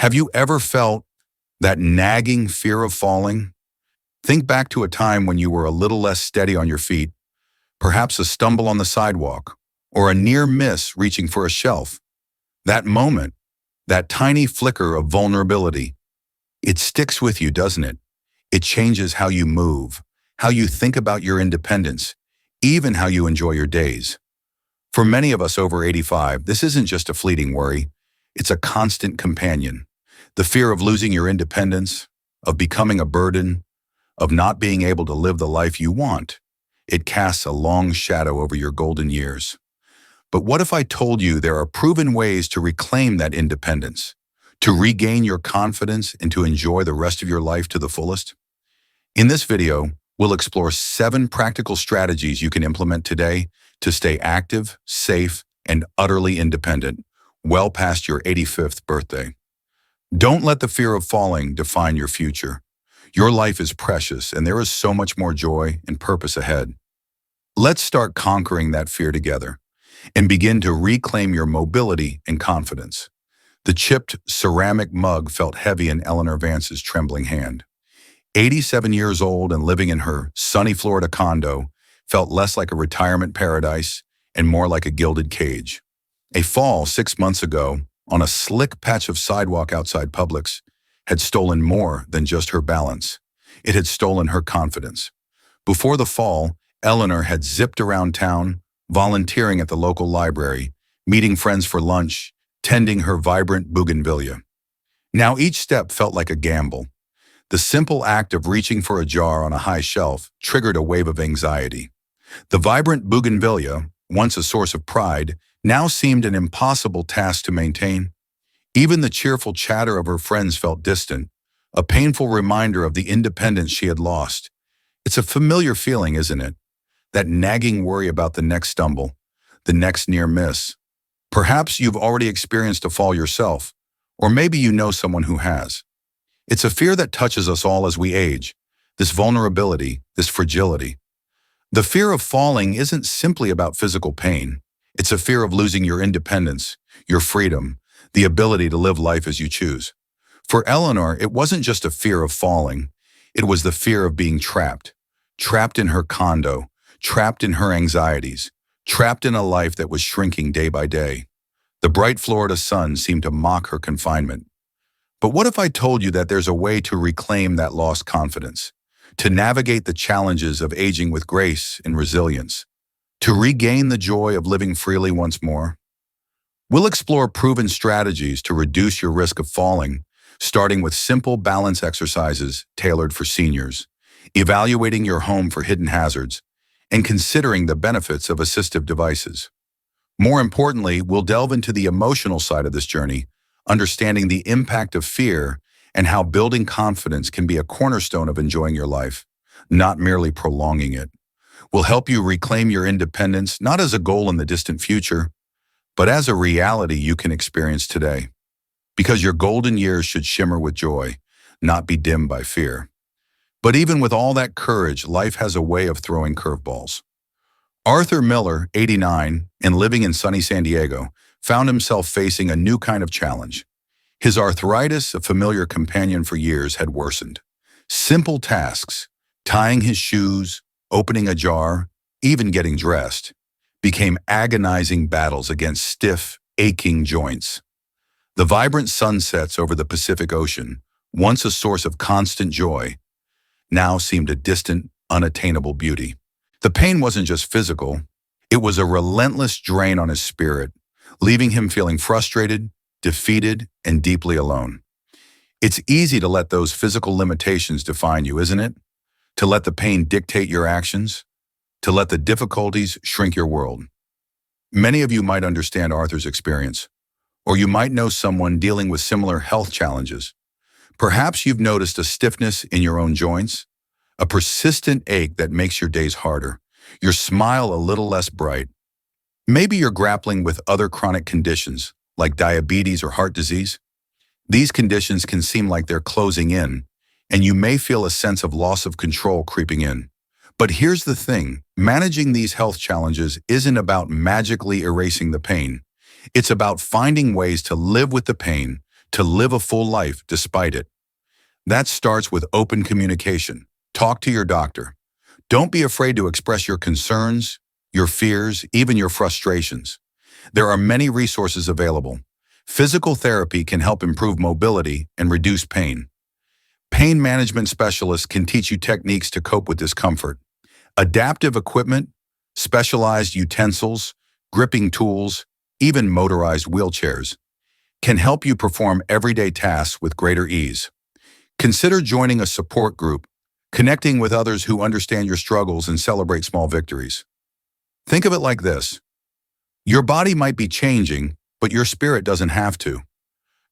Have you ever felt that nagging fear of falling? Think back to a time when you were a little less steady on your feet, perhaps a stumble on the sidewalk, or a near miss reaching for a shelf. That moment, that tiny flicker of vulnerability, it sticks with you, doesn't it? It changes how you move, how you think about your independence, even how you enjoy your days. For many of us over 85, this isn't just a fleeting worry, it's a constant companion. The fear of losing your independence, of becoming a burden, of not being able to live the life you want. It casts a long shadow over your golden years. But what if I told you there are proven ways to reclaim that independence, to regain your confidence and to enjoy the rest of your life to the fullest? In this video, we'll explore 7 practical strategies you can implement today to stay active, safe, and utterly independent, well past your 85th birthday. Don't let the fear of falling define your future. Your life is precious, and there is so much more joy and purpose ahead. Let's start conquering that fear together and begin to reclaim your mobility and confidence. The chipped ceramic mug felt heavy in Eleanor Vance's trembling hand. 87 years old and living in her sunny Florida condo felt less like a retirement paradise and more like a gilded cage. A fall 6 months ago on a slick patch of sidewalk outside Publix had stolen more than just her balance. It had stolen her confidence. Before the fall, Eleanor had zipped around town, volunteering at the local library, meeting friends for lunch, tending her vibrant bougainvillea. Now each step felt like a gamble. The simple act of reaching for a jar on a high shelf triggered a wave of anxiety. The vibrant bougainvillea, once a source of pride, now seemed an impossible task to maintain. Even the cheerful chatter of her friends felt distant, a painful reminder of the independence she had lost. It's a familiar feeling, isn't it? That nagging worry about the next stumble, the next near miss. Perhaps you've already experienced a fall yourself, or maybe you know someone who has. It's a fear that touches us all as we age, this vulnerability, this fragility. The fear of falling isn't simply about physical pain. It's a fear of losing your independence, your freedom, the ability to live life as you choose. For Eleanor, it wasn't just a fear of falling. It was the fear of being trapped in her condo, trapped in her anxieties, trapped in a life that was shrinking day by day. The bright Florida sun seemed to mock her confinement. But what if I told you that there's a way to reclaim that lost confidence, to navigate the challenges of aging with grace and resilience, to regain the joy of living freely once more? We'll explore proven strategies to reduce your risk of falling, starting with simple balance exercises tailored for seniors, evaluating your home for hidden hazards, and considering the benefits of assistive devices. More importantly, we'll delve into the emotional side of this journey, understanding the impact of fear and how building confidence can be a cornerstone of enjoying your life, not merely prolonging it. We'll help you reclaim your independence, not as a goal in the distant future, but as a reality you can experience today. Because your golden years should shimmer with joy, not be dimmed by fear. But even with all that courage, life has a way of throwing curveballs. Arthur Miller, 89, and living in sunny San Diego, found himself facing a new kind of challenge. His arthritis, a familiar companion for years, had worsened. Simple tasks, tying his shoes, opening a jar, even getting dressed, became agonizing battles against stiff, aching joints. The vibrant sunsets over the Pacific Ocean, once a source of constant joy, now seemed a distant, unattainable beauty. The pain wasn't just physical, it was a relentless drain on his spirit, leaving him feeling frustrated, defeated, and deeply alone. It's easy to let those physical limitations define you, isn't it? To let the pain dictate your actions, to let the difficulties shrink your world. Many of you might understand Arthur's experience, or you might know someone dealing with similar health challenges. Perhaps you've noticed a stiffness in your own joints, a persistent ache that makes your days harder, your smile a little less bright. Maybe you're grappling with other chronic conditions, like diabetes or heart disease. These conditions can seem like they're closing in, and you may feel a sense of loss of control creeping in. But here's the thing, managing these health challenges isn't about magically erasing the pain. It's about finding ways to live with the pain, to live a full life despite it. That starts with open communication. Talk to your doctor. Don't be afraid to express your concerns, your fears, even your frustrations. There are many resources available. Physical therapy can help improve mobility and reduce pain. Pain management specialists can teach you techniques to cope with discomfort. Adaptive equipment, specialized utensils, gripping tools, even motorized wheelchairs can help you perform everyday tasks with greater ease. Consider joining a support group, connecting with others who understand your struggles and celebrate small victories. Think of it like this. Your body might be changing, but your spirit doesn't have to.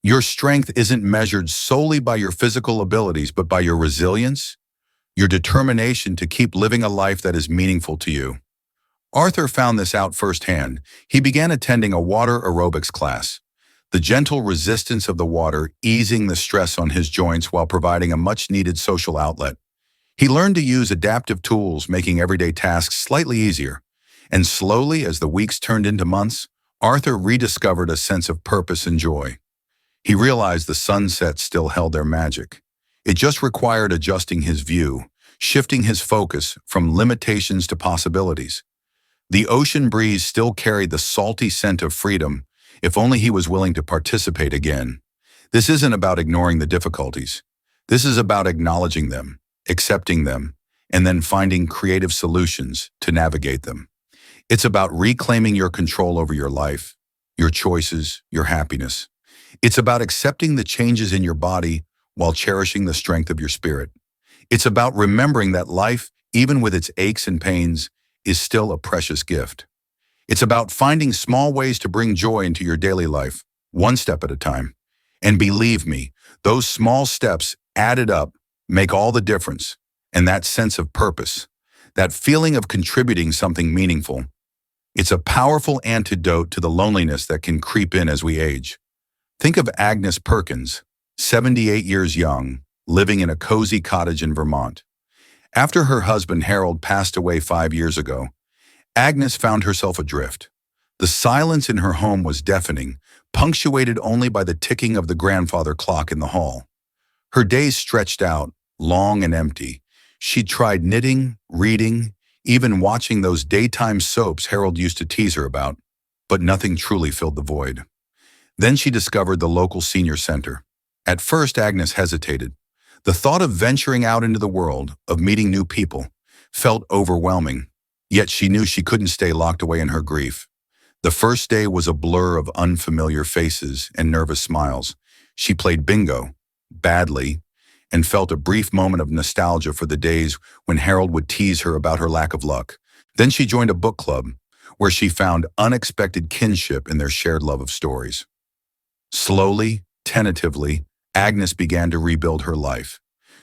Your strength isn't measured solely by your physical abilities, but by your resilience, your determination to keep living a life that is meaningful to you. Arthur found this out firsthand. He began attending a water aerobics class. The gentle resistance of the water easing the stress on his joints while providing a much-needed social outlet. He learned to use adaptive tools, making everyday tasks slightly easier. And slowly, as the weeks turned into months, Arthur rediscovered a sense of purpose and joy. He realized the sunsets still held their magic. It just required adjusting his view, shifting his focus from limitations to possibilities. The ocean breeze still carried the salty scent of freedom, if only he was willing to participate again. This isn't about ignoring the difficulties. This is about acknowledging them, accepting them, and then finding creative solutions to navigate them. It's about reclaiming your control over your life, your choices, your happiness. It's about accepting the changes in your body while cherishing the strength of your spirit. It's about remembering that life, even with its aches and pains, is still a precious gift. It's about finding small ways to bring joy into your daily life, one step at a time. And believe me, those small steps added up make all the difference. And that sense of purpose, that feeling of contributing something meaningful, it's a powerful antidote to the loneliness that can creep in as we age. Think of Agnes Perkins, 78 years young, living in a cozy cottage in Vermont. After her husband Harold passed away 5 years ago, Agnes found herself adrift. The silence in her home was deafening, punctuated only by the ticking of the grandfather clock in the hall. Her days stretched out, long and empty. She tried knitting, reading, even watching those daytime soaps Harold used to tease her about, but nothing truly filled the void. Then she discovered the local senior center. At first, Agnes hesitated. The thought of venturing out into the world, of meeting new people, felt overwhelming. Yet she knew she couldn't stay locked away in her grief. The first day was a blur of unfamiliar faces and nervous smiles. She played bingo, badly, and felt a brief moment of nostalgia for the days when Harold would tease her about her lack of luck. Then she joined a book club, where she found unexpected kinship in their shared love of stories. Slowly, tentatively, Agnes began to rebuild her life.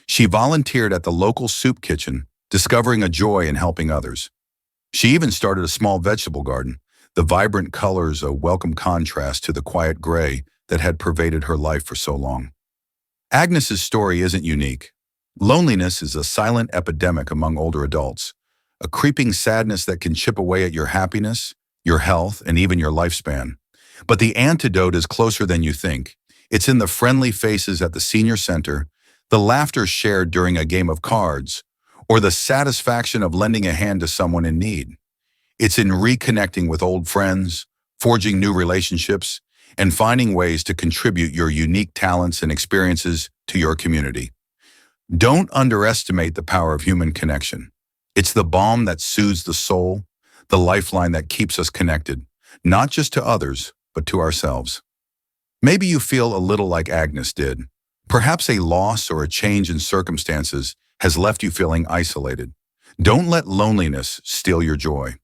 She volunteered at the local soup kitchen, discovering a joy in helping others. She even started a small vegetable garden, the vibrant colors a welcome contrast to the quiet gray that had pervaded her life for so long. Agnes's story isn't unique. Loneliness is a silent epidemic among older adults, a creeping sadness that can chip away at your happiness, your health, and even your lifespan. But the antidote is closer than you think. It's in the friendly faces at the senior center, the laughter shared during a game of cards, or the satisfaction of lending a hand to someone in need. It's in reconnecting with old friends, forging new relationships, and finding ways to contribute your unique talents and experiences to your community. Don't underestimate the power of human connection. It's the balm that soothes the soul, the lifeline that keeps us connected, not just to others, but to ourselves. Maybe you feel a little like Agnes did. Perhaps a loss or a change in circumstances has left you feeling isolated. Don't let loneliness steal your joy.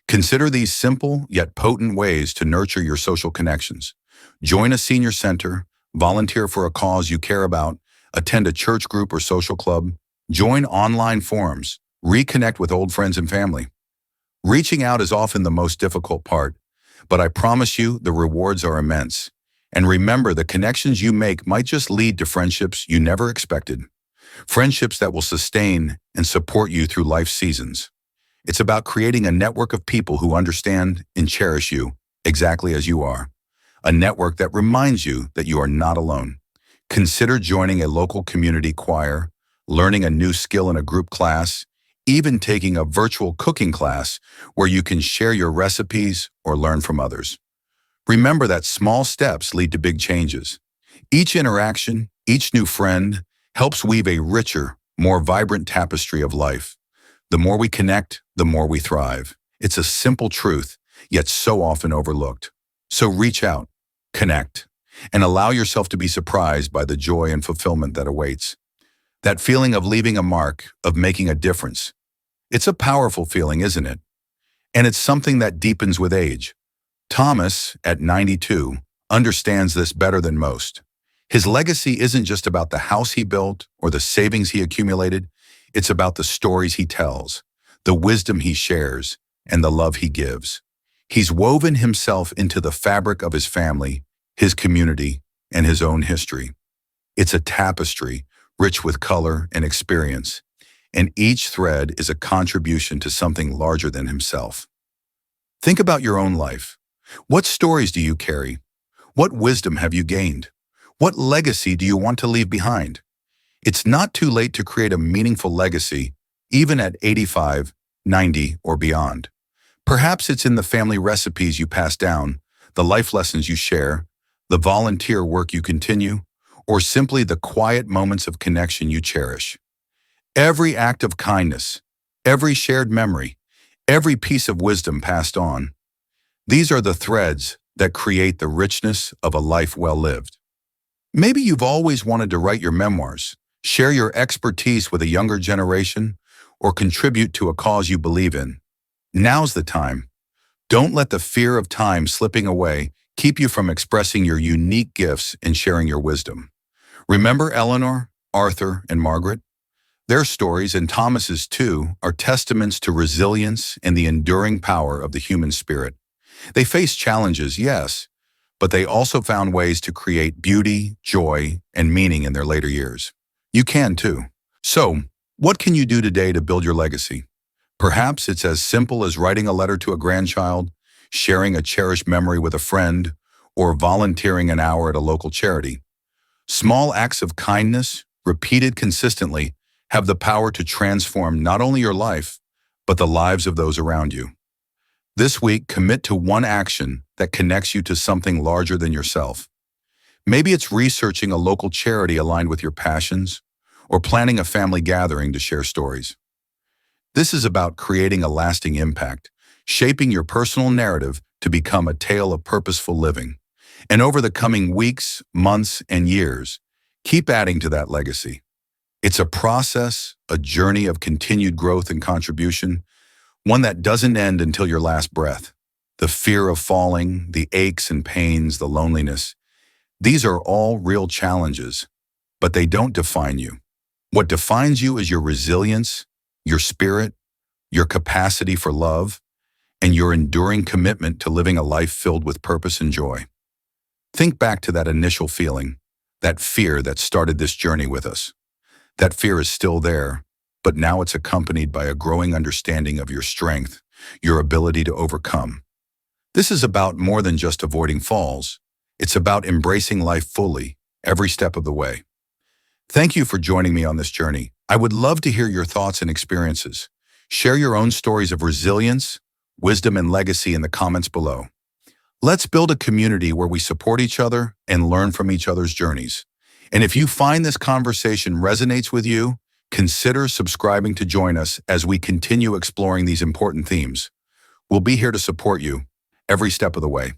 Consider these simple yet potent ways to nurture your social connections. Join a senior center, volunteer for a cause you care about, attend a church group or social club, join online forums, reconnect with old friends and family. Reaching out is often the most difficult part, but I promise you the rewards are immense. And remember, the connections you make might just lead to friendships you never expected. Friendships that will sustain and support you through life's seasons. It's about creating a network of people who understand and cherish you exactly as you are. a network that reminds you that you are not alone. Consider joining a local community choir, learning a new skill in a group class, even taking a virtual cooking class where you can share your recipes or learn from others. Remember that small steps lead to big changes. Each interaction, each new friend, helps weave a richer, more vibrant tapestry of life. The more we connect, the more we thrive. It's a simple truth, yet so often overlooked. So reach out, connect, and allow yourself to be surprised by the joy and fulfillment that awaits. That feeling of leaving a mark, of making a difference. It's a powerful feeling, isn't it? And it's something that deepens with age. Thomas, at 92, understands this better than most. His legacy isn't just about the house he built or the savings he accumulated. It's about the stories he tells, the wisdom he shares, and the love he gives. He's woven himself into the fabric of his family, his community, and his own history. It's a tapestry, rich with color and experience, and each thread is a contribution to something larger than himself. Think about your own life. What stories do you carry? What wisdom have you gained? What legacy do you want to leave behind? It's not too late to create a meaningful legacy, even at 85, 90, or beyond. Perhaps it's in the family recipes you pass down, the life lessons you share, the volunteer work you continue, or simply the quiet moments of connection you cherish. Every act of kindness, every shared memory, every piece of wisdom passed on, these are the threads that create the richness of a life well lived. Maybe you've always wanted to write your memoirs, share your expertise with a younger generation, or contribute to a cause you believe in. Now's the time. Don't let the fear of time slipping away keep you from expressing your unique gifts and sharing your wisdom. Remember Eleanor, Arthur, and Margaret? Their stories, and Thomas's too, are testaments to resilience and the enduring power of the human spirit. They faced challenges, yes, but they also found ways to create beauty, joy, and meaning in their later years. You can too. So, what can you do today to build your legacy? Perhaps it's as simple as writing a letter to a grandchild, sharing a cherished memory with a friend, or volunteering an hour at a local charity. Small acts of kindness, repeated consistently, have the power to transform not only your life, but the lives of those around you. This week, commit to one action that connects you to something larger than yourself. Maybe it's researching a local charity aligned with your passions, or planning a family gathering to share stories. This is about creating a lasting impact, shaping your personal narrative to become a tale of purposeful living. And over the coming weeks, months, and years, keep adding to that legacy. It's a process, a journey of continued growth and contribution, one that doesn't end until your last breath. The fear of falling, the aches and pains, the loneliness, these are all real challenges, but they don't define you. What defines you is your resilience, your spirit, your capacity for love, and your enduring commitment to living a life filled with purpose and joy. Think back to that initial feeling, that fear that started this journey with us. That fear is still there, but now it's accompanied by a growing understanding of your strength, your ability to overcome. This is about more than just avoiding falls. It's about embracing life fully, every step of the way. Thank you for joining me on this journey. I would love to hear your thoughts and experiences. Share your own stories of resilience, wisdom, and legacy in the comments below. Let's build a community where we support each other and learn from each other's journeys. And if you find this conversation resonates with you, consider subscribing to join us as we continue exploring these important themes. We'll be here to support you every step of the way.